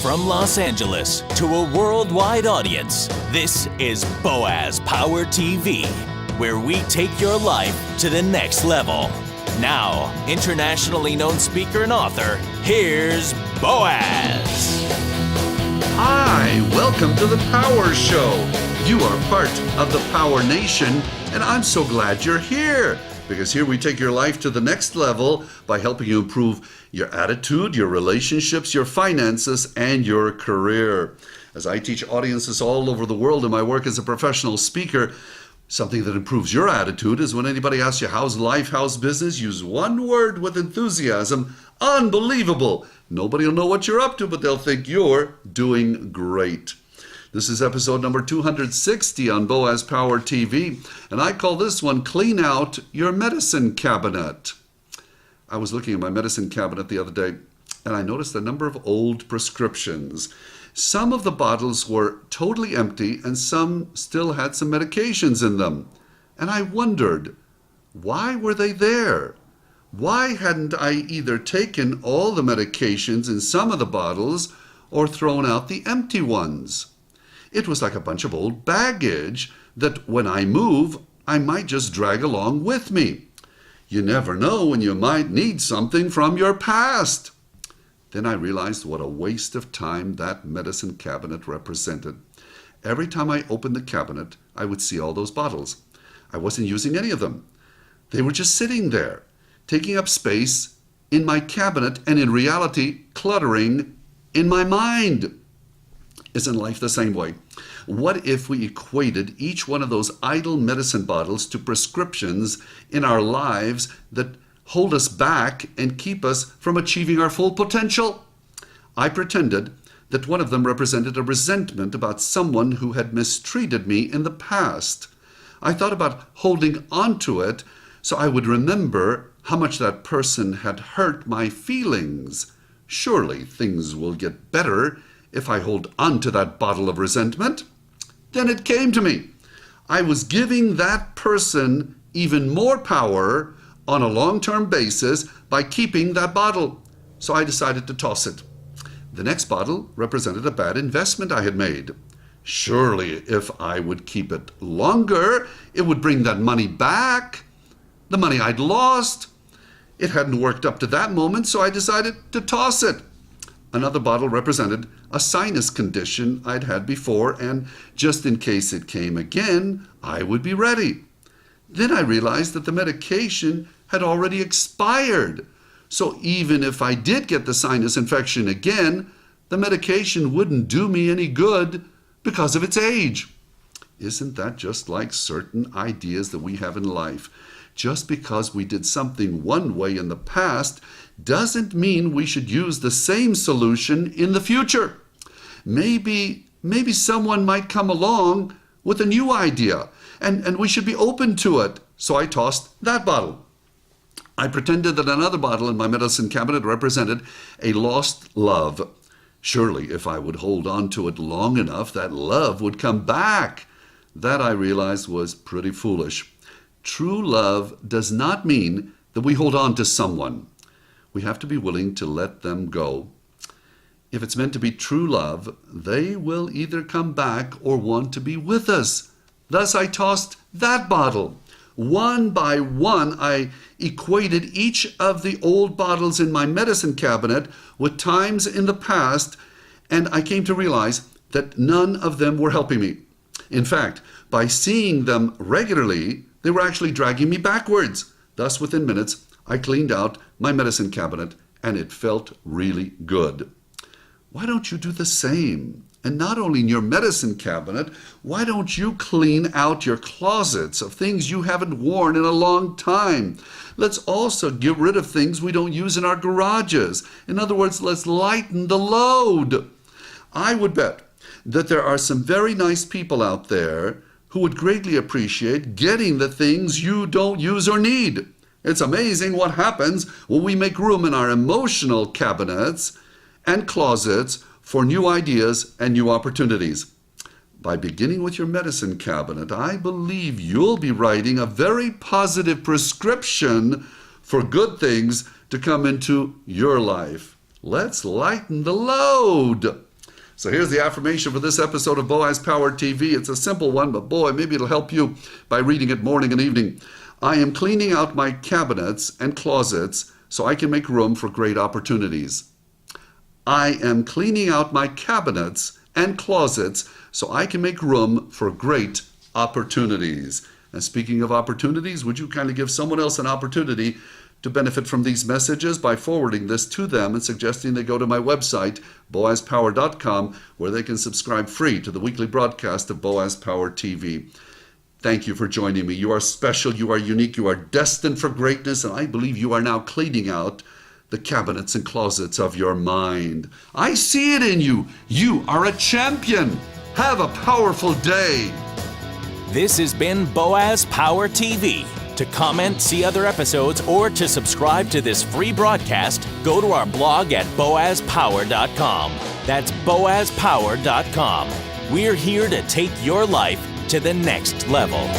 From Los Angeles to a worldwide audience, this is Boaz Power TV, where we take your life to the next level. Now, internationally known speaker and author, here's Boaz. Hi, welcome to the Power Show. You are part of the Power Nation, and I'm so glad you're here. Because here we take your life to the next level by helping you improve your attitude, your relationships, your finances, and your career. As I teach audiences all over the world in my work as a professional speaker, something that improves your attitude is when anybody asks you, how's life, how's business? Use one word with enthusiasm: unbelievable. Nobody will know what you're up to, but they'll think you're doing great. This is episode number 260 on Boaz Power TV, and I call this one Clean Out Your Medicine Cabinet. I was looking at my medicine cabinet the other day, and I noticed a number of old prescriptions. Some of the bottles were totally empty, and some still had some medications in them. And I wondered, why were they there? Why hadn't I either taken all the medications in some of the bottles or thrown out the empty ones? It was like a bunch of old baggage that when I move, I might just drag along with me. You never know when you might need something from your past. Then I realized what a waste of time that medicine cabinet represented. Every time I opened the cabinet, I would see all those bottles. I wasn't using any of them. They were just sitting there, taking up space in my cabinet and in reality, cluttering in my mind. Isn't life the same way? What if we equated each one of those idle medicine bottles to prescriptions in our lives that hold us back and keep us from achieving our full potential? I pretended that one of them represented a resentment about someone who had mistreated me in the past. I thought about holding on to it so I would remember how much that person had hurt my feelings. Surely things will get better if I hold on to that bottle of resentment. Then it came to me. I was giving that person even more power on a long-term basis by keeping that bottle. So I decided to toss it. The next bottle represented a bad investment I had made. Surely if I would keep it longer, it would bring that money back, the money I'd lost. It hadn't worked up to that moment, so I decided to toss it. Another bottle represented a sinus condition I'd had before, and just in case it came again, I would be ready. Then I realized that the medication had already expired. So even if I did get the sinus infection again, the medication wouldn't do me any good because of its age. Isn't that just like certain ideas that we have in life? Just because we did something one way in the past doesn't mean we should use the same solution in the future. Maybe someone might come along with a new idea, and we should be open to it. So I tossed that bottle. I pretended that another bottle in my medicine cabinet represented a lost love. Surely if I would hold on to it long enough, that love would come back. That I realized was pretty foolish. True love does not mean that we hold on to someone. We have to be willing to let them go. If it's meant to be true love, they will either come back or want to be with us. Thus I tossed that bottle. One by one, I equated each of the old bottles in my medicine cabinet with times in the past, and I came to realize that none of them were helping me. In fact, by seeing them regularly, they were actually dragging me backwards. Thus, within minutes, I cleaned out my medicine cabinet, and it felt really good. Why don't you do the same? And not only in your medicine cabinet, why don't you clean out your closets of things you haven't worn in a long time? Let's also get rid of things we don't use in our garages. In other words, let's lighten the load. I would bet that there are some very nice people out there who would greatly appreciate getting the things you don't use or need. It's amazing what happens when we make room in our emotional cabinets and closets for new ideas and new opportunities. By beginning with your medicine cabinet, I believe you'll be writing a very positive prescription for good things to come into your life. Let's lighten the load. So here's the affirmation for this episode of Boaz Power TV. It's a simple one, but boy, maybe it'll help you by reading it morning and evening. I am cleaning out my cabinets and closets so I can make room for great opportunities. I am cleaning out my cabinets and closets so I can make room for great opportunities. And speaking of opportunities, would you kindly give someone else an opportunity to benefit from these messages by forwarding this to them and suggesting they go to my website, boazpower.com, where they can subscribe free to the weekly broadcast of Boaz Power TV. Thank you for joining me. You are special, you are unique, you are destined for greatness, and I believe you are now cleaning out the cabinets and closets of your mind. I see it in you. You are a champion. Have a powerful day. This has been Boaz Power TV. To comment, see other episodes, or to subscribe to this free broadcast, go to our blog at boazpower.com. That's boazpower.com. We're here to take your life to the next level.